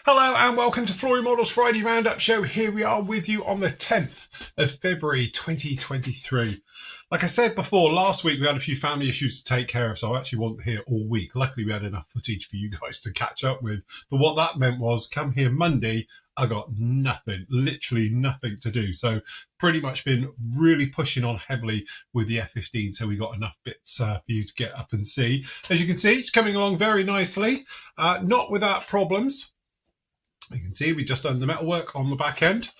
Hello and welcome to Flory Models Friday Roundup Show. Here we are with you on the 10th of February 2023. Like I said before, last week we had a few family issues to take care of, so I actually wasn't here all week. Luckily we had enough footage for you guys to catch up with. But what that meant was, come here Monday, I got nothing, literally nothing to do. So pretty much been really pushing on heavily with the F15. So we got enough bits for you to get up and see. As you can see, it's coming along very nicely, not without problems. You can see we just done the metalwork on the back end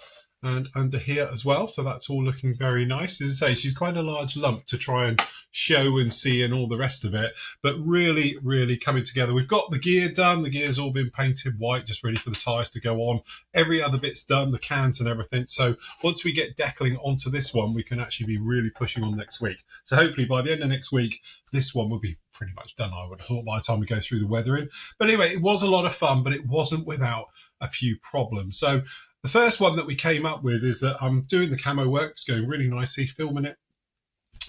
and under here as well. So that's all looking very nice. As I say, she's quite a large lump to try and show and see and all the rest of it, but really, really coming together. We've got the gear done. The gear's all been painted white, just ready for the tyres to go on. Every other bit's done, the cans and everything. So once we get decaling onto this one, we can actually be really pushing on next week. So hopefully by the end of next week, this one will be pretty much done, I would have thought, by the time we go through the weathering. But anyway, it was a lot of fun, but it wasn't without a few problems. So the first one that we came up with is that I'm doing the camo work. It's going really nicely, filming it,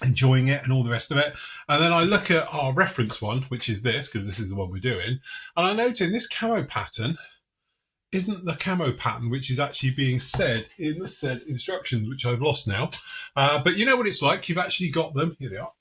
enjoying it and all the rest of it. And then I look at our reference one, which is this, because this is the one we're doing. And I notice this camo pattern isn't the camo pattern which is actually being said in the said instructions, which I've lost now. But you know what it's like. You've actually got them. Here they are.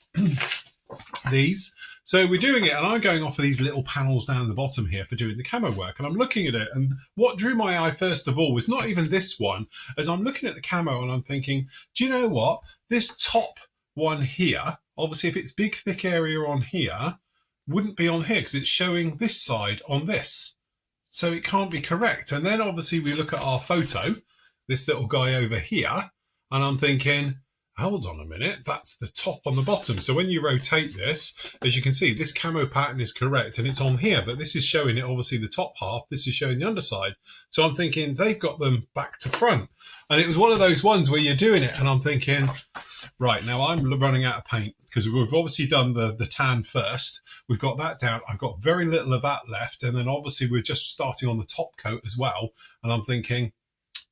These. So we're doing it, and I'm going off of these little panels down the bottom here for doing the camo work, and I'm looking at it, and what drew my eye first of all was not even this one, as I'm looking at the camo and I'm thinking, do you know what? This top one here, obviously if it's big thick area on here, wouldn't be on here because it's showing this side on this. So it can't be correct. And then obviously we look at our photo, this little guy over here, and I'm thinking, hold on a minute, that's the top on the bottom. So when you rotate this, as you can see, this camo pattern is correct and it's on here, but this is showing it obviously the top half, this is showing the underside. So I'm thinking they've got them back to front. And it was one of those ones where you're doing it and I'm thinking, right, now I'm running out of paint because we've obviously done the tan first. We've got that down. I've got very little of that left. And then obviously we're just starting on the top coat as well. And I'm thinking,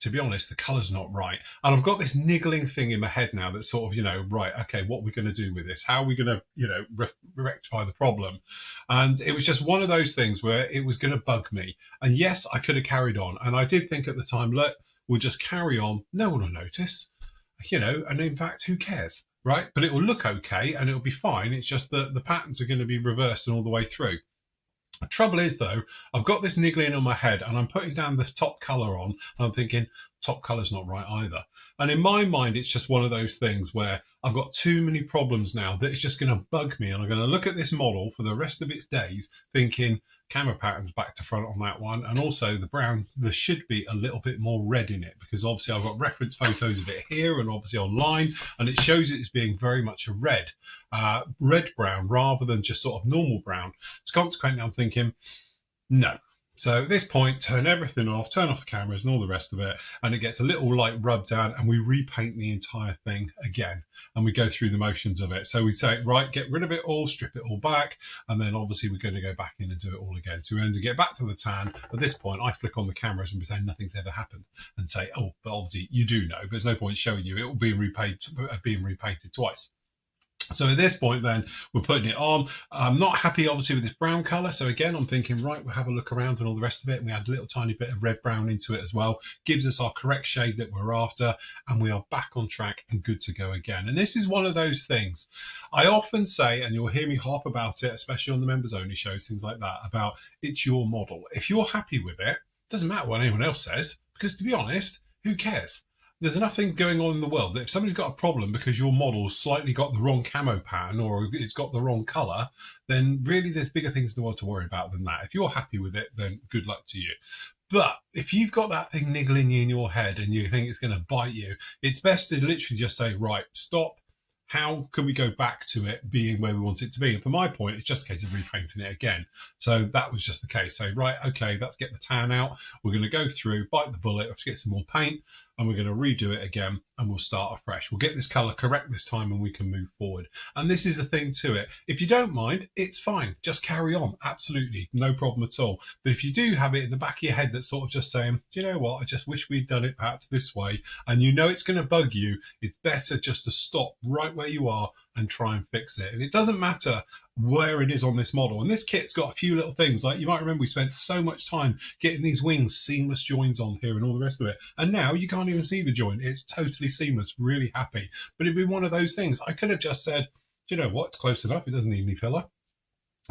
to be honest, the colour's not right. And I've got this niggling thing in my head now that's sort of, right, okay, what are we going to do with this? How are we going to, rectify the problem? And it was just one of those things where it was going to bug me. And yes, I could have carried on. And I did think at the time, look, we'll just carry on. No one will notice, and in fact, who cares, right? But it will look okay and it'll be fine. It's just that the patterns are going to be reversed and all the way through. The trouble is, though, I've got this niggling on my head and I'm putting down the top colour on and I'm thinking, top colour's not right either. And in my mind, it's just one of those things where I've got too many problems now that it's just going to bug me. And I'm going to look at this model for the rest of its days thinking, camera patterns back to front on that one. And also the brown, there should be a little bit more red in it because obviously I've got reference photos of it here and obviously online, and it shows it as being very much a red brown rather than just sort of normal brown. So consequently, I'm thinking, no. So at this point, turn everything off, turn off the cameras and all the rest of it, and it gets a little like rub down and we repaint the entire thing again and we go through the motions of it. So we say, right, get rid of it all, strip it all back, and then obviously we're going to go back in and do it all again. So we're going to get back to the tan. At this point, I flick on the cameras and pretend nothing's ever happened and say, oh, but obviously you do know, but there's no point showing you. It will be being repainted twice. So at this point then, we're putting it on. I'm not happy obviously with this brown colour. So again, I'm thinking, right, we'll have a look around and all the rest of it. And we add a little tiny bit of red brown into it as well. Gives us our correct shade that we're after. And we are back on track and good to go again. And this is one of those things I often say, and you'll hear me harp about it, especially on the members only shows, things like that, about it's your model. If you're happy with it, doesn't matter what anyone else says, because to be honest, who cares? There's nothing going on in the world that if somebody's got a problem because your model's slightly got the wrong camo pattern or it's got the wrong colour, then really there's bigger things in the world to worry about than that. If you're happy with it, then good luck to you. But if you've got that thing niggling you in your head and you think it's going to bite you, it's best to literally just say, right, stop. How can we go back to it being where we want it to be? And for my point, it's just a case of repainting it again. So that was just the case. So, right, okay, let's get the tan out. We're going to go through, bite the bullet, let's get some more paint, and we're going to redo it again, and we'll start afresh. We'll get this colour correct this time, and we can move forward. And this is the thing to it. If you don't mind, it's fine. Just carry on. Absolutely. No problem at all. But if you do have it in the back of your head that's sort of just saying, do you know what? I just wish we'd done it perhaps this way, and you know it's going to bug you, it's better just to stop right where you are and try and fix it. And it doesn't matter where it is on this model. And this kit's got a few little things, like you might remember we spent so much time getting these wings seamless joins on here and all the rest of it, and now you can't even see the joint. It's totally seamless. Really happy. But it'd be one of those things I could have just said, do you know what, it's close enough, it doesn't need any filler.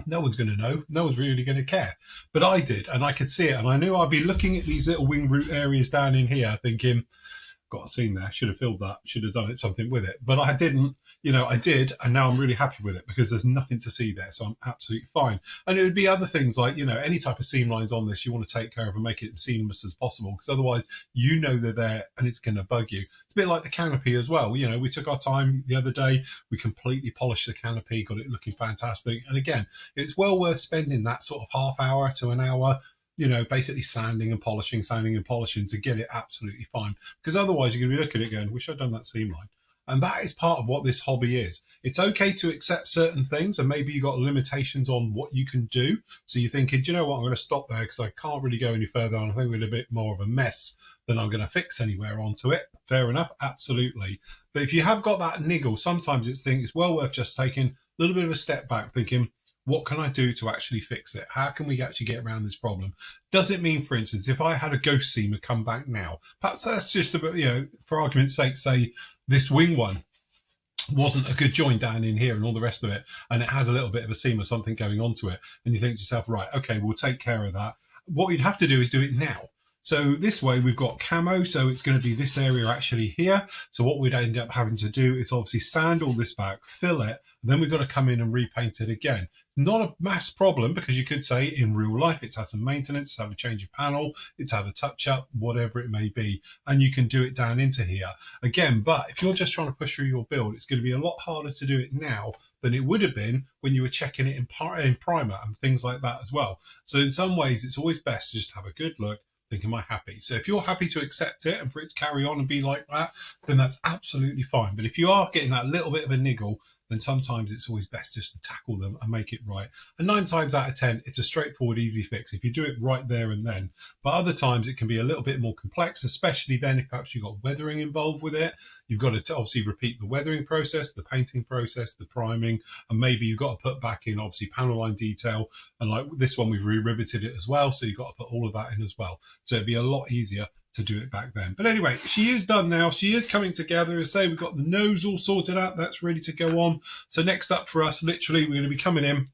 No one's going to know. No one's really going to care. But I did, and I could see it. And I knew I'd be looking at these little wing root areas down in here thinking, got a seam there, should have filled that, should have done it something with it. But I didn't, I did, and now I'm really happy with it because there's nothing to see there, so I'm absolutely fine. And it would be other things like, any type of seam lines on this you want to take care of and make it as seamless as possible, because otherwise they're there and it's going to bug you. It's a bit like the canopy as well. We took our time the other day, we completely polished the canopy, got it looking fantastic. And again, it's well worth spending that sort of half hour to an hour basically sanding and polishing to get it absolutely fine. Because otherwise you're going to be looking at it going, wish I'd done that seam line. And that is part of what this hobby is. It's okay to accept certain things, and maybe you've got limitations on what you can do. So you're thinking, do you know what, I'm going to stop there because I can't really go any further, and I think we're a bit more of a mess than I'm going to fix anywhere onto it. Fair enough, absolutely. But if you have got that niggle, sometimes it's well worth just taking a little bit of a step back, thinking, what can I do to actually fix it? How can we actually get around this problem? Does it mean, for instance, if I had a ghost seamer come back now, perhaps that's just a bit, for argument's sake, say this wing one wasn't a good join down in here and all the rest of it, and it had a little bit of a seam or something going onto it, and you think to yourself, right, okay, we'll take care of that. What you'd have to do is do it now. So this way we've got camo, so it's going to be this area actually here. So what we'd end up having to do is obviously sand all this back, fill it, and then we've got to come in and repaint it again. Not a mass problem, because you could say in real life it's had some maintenance, it's had a change of panel, it's had a touch up, whatever it may be, and you can do it down into here again. But if you're just trying to push through your build, it's going to be a lot harder to do it now than it would have been when you were checking it in primer and things like that as well. So in some ways it's always best to just have a good look, think, am I happy? So if you're happy to accept it and for it to carry on and be like that, then that's absolutely fine. But if you are getting that little bit of a niggle, then sometimes it's always best just to tackle them and make it right. And 9 times out of 10, it's a straightforward, easy fix if you do it right there and then. But other times it can be a little bit more complex, especially then if perhaps you've got weathering involved with it. You've got to obviously repeat the weathering process, the painting process, the priming, and maybe you've got to put back in obviously panel line detail. And like this one, we've re-riveted it as well, so you've got to put all of that in as well. So it'd be a lot easier to do it back then. But anyway, she is done now. She is coming together. As I say, we've got the nose all sorted out. That's ready to go on. So next up for us, literally, we're going to be coming in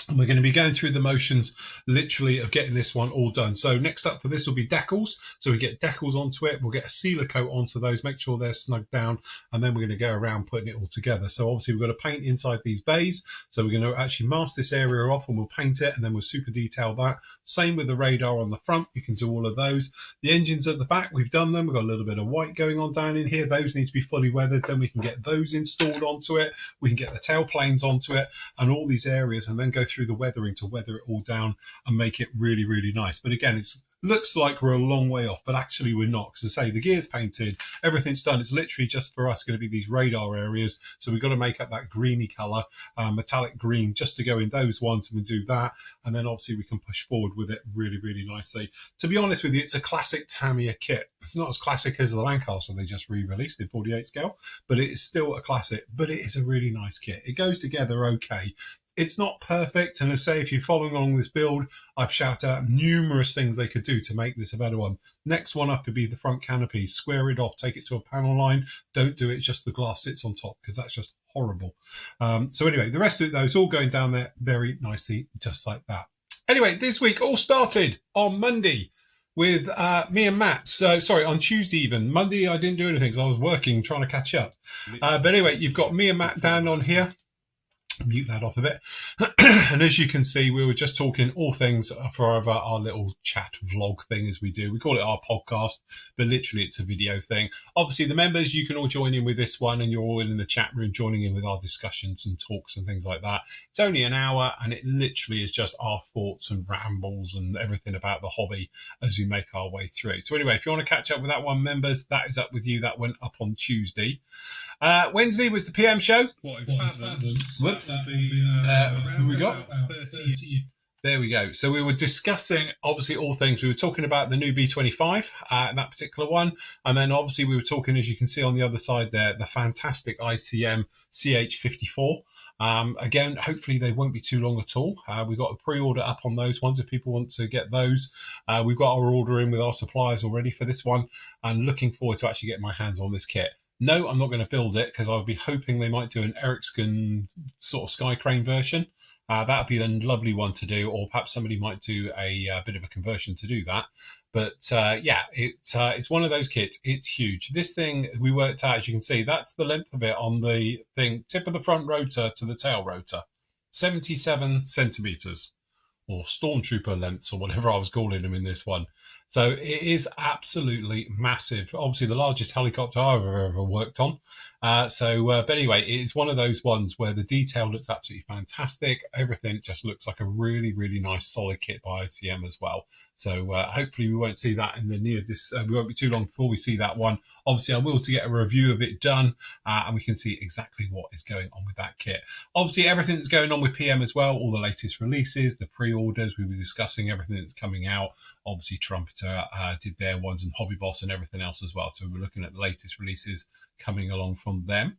and we're going to be going through the motions, literally, of getting this one all done. So next up for this will be decals. So we get decals onto it. We'll get a sealer coat onto those, make sure they're snugged down, and then we're going to go around putting it all together. So obviously we've got to paint inside these bays. So we're going to actually mask this area off and we'll paint it, and then we'll super detail that. Same with the radar on the front. We can do all of those. The engines at the back, we've done them. We've got a little bit of white going on down in here. Those need to be fully weathered. Then we can get those installed onto it. We can get the tail planes onto it and all these areas, and then go through the weathering to weather it all down and make it really, really nice. But again, it's looks like we're a long way off, but actually we're not, because I say the gear's painted, everything's done. It's literally just for us going to be these radar areas, so we've got to make up that greeny colour, metallic green, just to go in those ones, and we do that, and then obviously we can push forward with it really, really nicely. To be honest with you, it's a classic Tamiya kit. It's not as classic as the Lancaster they just re-released in 48 scale, but it is still a classic, but it is a really nice kit. It goes together okay. It's not perfect, and I say if you're following along this build, I've shouted out numerous things they could do to make this a better one. Next one up would be the front canopy. Square it off, take it to a panel line. Don't do it just the glass sits on top, because that's just horrible. So anyway, the rest of it though is all going down there very nicely, just like that. Anyway, this week all started on Monday with me and Matt. So sorry, on Tuesday even. Monday I didn't do anything because I was working, trying to catch up. But anyway, you've got me and Matt down on here. Mute that off a bit. And as you can see, we were just talking all things for our little chat vlog thing as we do. We call it our podcast, but literally it's a video thing. Obviously the members, you can all join in with this one, and you're all in the chat room joining in with our discussions and talks and things like that. It's only an hour, and it literally is just our thoughts and rambles and everything about the hobby as we make our way through. So anyway, if you want to catch up with that one, members, that is up with you. That went up on Tuesday. Wednesday was the PM show. Whoops. Who we got? 30. There we go. So we were discussing, obviously, all things. We were talking about the new B25, that particular one. And then, obviously, we were talking, as you can see on the other side there, the fantastic ICM CH54. Again, hopefully they won't be too long at all. We've got a pre-order up on those ones if people want to get those. We've got our order in with our suppliers already for this one, and looking forward to actually getting my hands on this kit. No, I'm not going to build it because I'll be hoping they might do an Ericsson sort of sky crane version. That would be a lovely one to do, or perhaps somebody might do a bit of a conversion to do that. But yeah, it's one of those kits. It's huge. This thing we worked out, as you can see, that's the length of it on the thing, tip of the front rotor to the tail rotor, 77 centimeters, or stormtrooper lengths, or whatever I was calling them in this one. So it is absolutely massive. Obviously, the largest helicopter I've ever worked on. But anyway, it's one of those ones where the detail looks absolutely fantastic. Everything just looks like a really, really nice solid kit by ICM as well. So hopefully we won't see that in the near this. We won't be too long before we see that one. Obviously, I will to get a review of it done, and we can see exactly what is going on with that kit. Obviously, everything that's going on with PM as well, all the latest releases, the pre-orders, we were discussing everything that's coming out. Obviously, Trumpeter did their ones, and Hobby Boss and everything else as well. So we're looking at the latest releases coming along from them.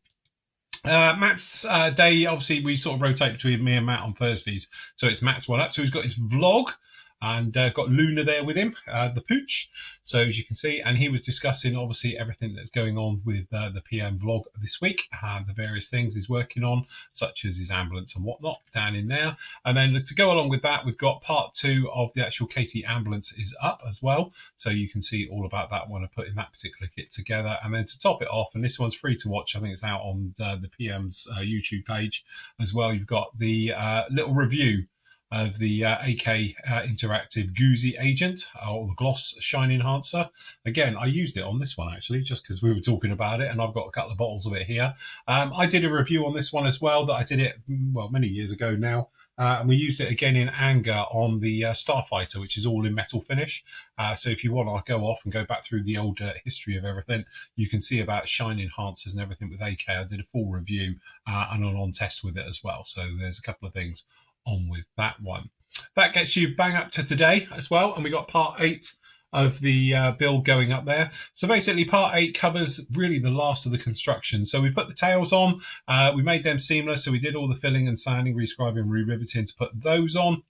Matt's day, obviously, we sort of rotate between me and Matt on Thursdays. So it's Matt's one up. So he's got his vlog, and got Luna there with him, the pooch. So as you can see, and he was discussing obviously everything that's going on with the PM vlog this week, the various things he's working on, such as his ambulance and whatnot down in there. And then to go along with that, we've got part 2 of the actual KT ambulance is up as well. So you can see all about that one of putting that particular kit together. And then to top it off, and this one's free to watch, I think it's out on the PM's YouTube page as well, you've got the little review of the AK Interactive Goozy Agent, or the Gloss Shine Enhancer. Again, I used it on this one actually, just because we were talking about it, and I've got a couple of bottles of it here. I did a review on this one as well, that I did it, well, many years ago now. And we used it again in anger on the Starfighter, which is all in metal finish. So if you want, I'll go off and go back through the old history of everything. You can see about shine enhancers and everything with AK. I did a full review and an on test with it as well. So there's a couple of things on with that one. That gets you bang up to today as well, and we got part 8 of the build going up there. So basically part 8 covers really the last of the construction. So we put the tails on, we made them seamless, so we did all the filling and sanding, rescribing, re-riveting to put those on.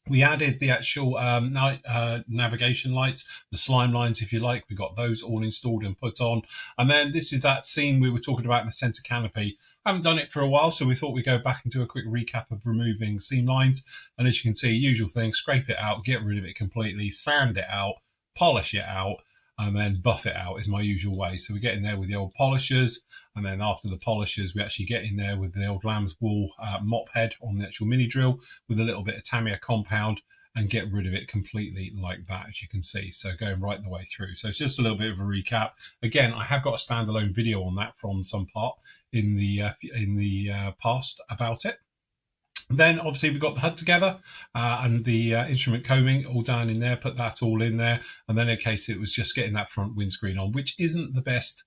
We added the actual night navigation lights, the slime lines, if you like. We got those all installed and put on. And then this is that scene we were talking about in the center canopy. I haven't done it for a while, so we thought we'd go back and do a quick recap of removing seam lines. And as you can see, usual thing, scrape it out, get rid of it completely, sand it out, polish it out, and then buff it out is my usual way. So we get in there with the old polishers, and then after the polishers, we actually get in there with the old lamb's wool mop head on the actual mini drill with a little bit of Tamiya compound, and get rid of it completely like that, as you can see. So going right the way through. So it's just a little bit of a recap. Again, I have got a standalone video on that from some part in the past about it. Then obviously we've got the HUD together and the instrument combing all down in there, put that all in there. And then in case it was just getting that front windscreen on, which isn't the best.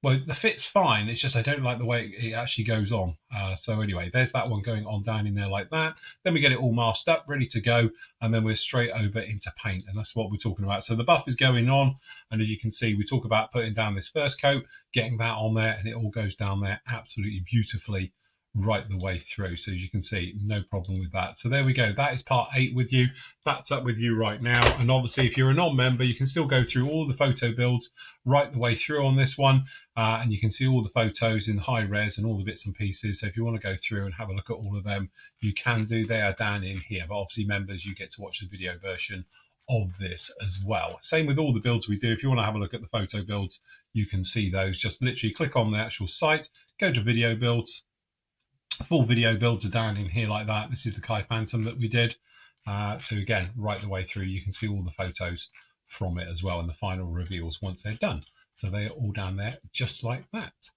Well, the fit's fine. It's just I don't like the way it actually goes on. So anyway, there's that one going on down in there like that. Then we get it all masked up, ready to go. And then we're straight over into paint. And that's what we're talking about. So the buff is going on. And as you can see, we talk about putting down this first coat, getting that on there, and it all goes down there absolutely beautifully right the way through. So as you can see, no problem with that. So there we go. That is part 8 with you. That's up with you right now. And obviously, if you're a non-member, you can still go through all the photo builds right the way through on this one. And you can see all the photos in high res and all the bits and pieces. So if you want to go through and have a look at all of them, you can do. They are down in here. But obviously, members, you get to watch the video version of this as well. Same with all the builds we do. If you want to have a look at the photo builds, you can see those. Just literally click on the actual site, go to video builds. Full video builds are down in here like that. This is the Kai Phantom that we did. So again, right the way through, you can see all the photos from it as well, and the final reveals once they're done. So they're all down there just like that.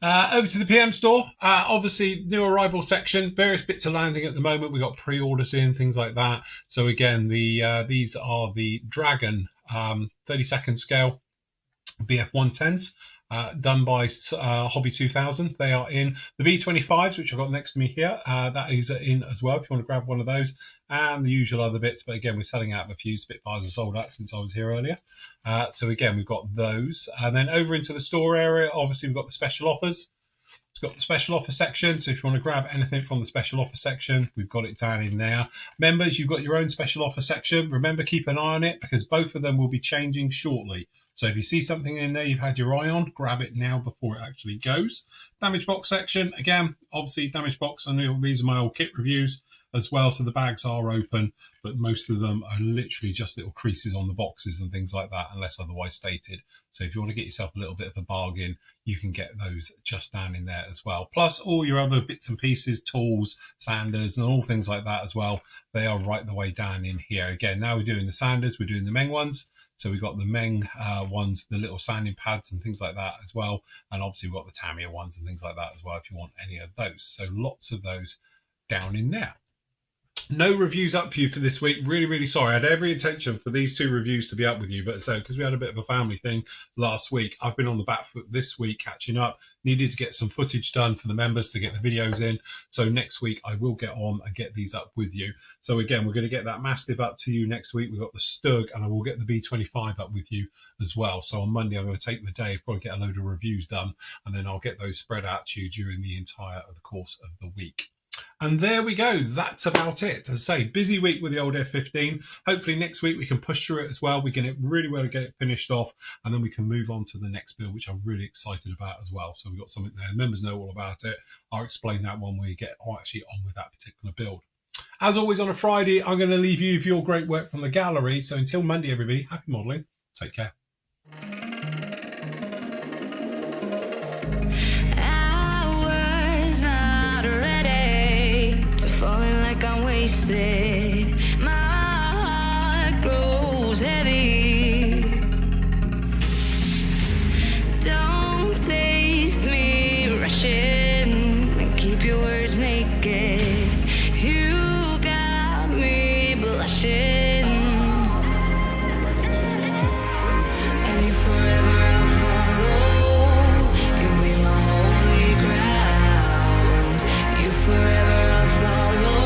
Over to the PM store. Obviously, new arrival section, various bits of landing at the moment. We've got pre-orders in, things like that. So again, these are the Dragon 32nd scale BF 110s. Done by Hobby 2000. They are in the B25s, which I've got next to me here. That is in as well if you want to grab one of those, and the usual other bits. But again, we're selling out of a few. Spitfires are sold out since I was here earlier. So again, we've got those. And then over into the store area, obviously we've got the special offers. It's got the special offer section, so if you want to grab anything from the special offer section, we've got it down in there. Members, you've got your own special offer section. Remember, keep an eye on it because both of them will be changing shortly. So if you see something in there you've had your eye on, grab it now before it actually goes. Damage box section, again, obviously damage box, and these are my old kit reviews as well, so the bags are open, but most of them are literally just little creases on the boxes and things like that, unless otherwise stated. So if you want to get yourself a little bit of a bargain, you can get those just down in there as well. Plus all your other bits and pieces, tools, sanders, and all things like that as well. They are right the way down in here. Again, now we're doing the sanders, we're doing the Meng ones. So we've got the Meng ones, the little sanding pads and things like that as well. And obviously we've got the Tamiya ones and things like that as well, if you want any of those. So lots of those down in there. No reviews up for you for this week. Really, really sorry. I had every intention for these 2 reviews to be up with you, but so because we had a bit of a family thing last week, I've been on the back foot this week catching up. Needed to get some footage done for the members to get the videos in. So next week I will get on and get these up with you. So again, we're going to get that Mastiff up to you next week. We've got the Stug, and I will get the B25 up with you as well. So on Monday I'm going to take the day, probably get a load of reviews done, and then I'll get those spread out to you during the entire of the course of the week. And there we go. That's about it. As I say, busy week with the old F15. Hopefully next week we can push through it as well. We can really well get it finished off, and then we can move on to the next build, which I'm really excited about as well. So we've got something there. Members know all about it. I'll explain that when we get actually on with that particular build. As always on a Friday, I'm going to leave you with your great work from the gallery. So until Monday, everybody, happy modelling. Take care. I'm wasted. My heart grows heavy. Don't taste me rushing and keep your words naked. You got me blushing, and you forever I'll follow. You'll be my holy ground. You forever I'll follow.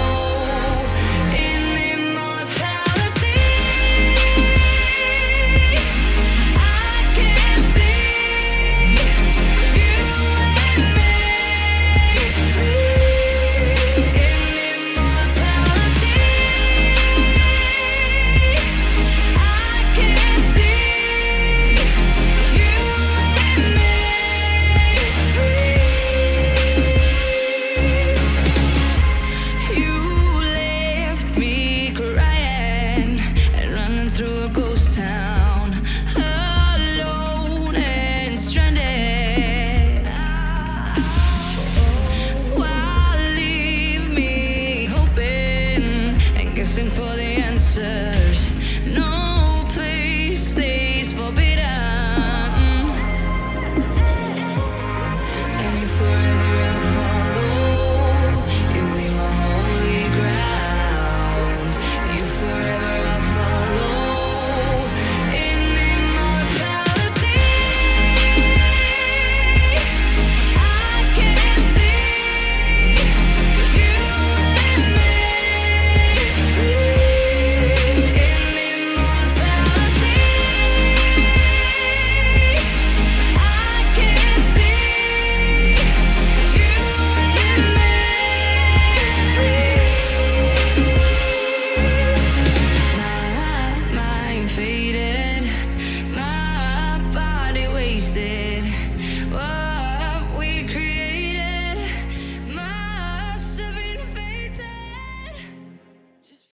For the answers, no place stays forbidden, and you forever I'll follow. You'll be my holy ground. You forever I'll follow. In immortality, I can see you and me. Faded, my body wasted. Whoa.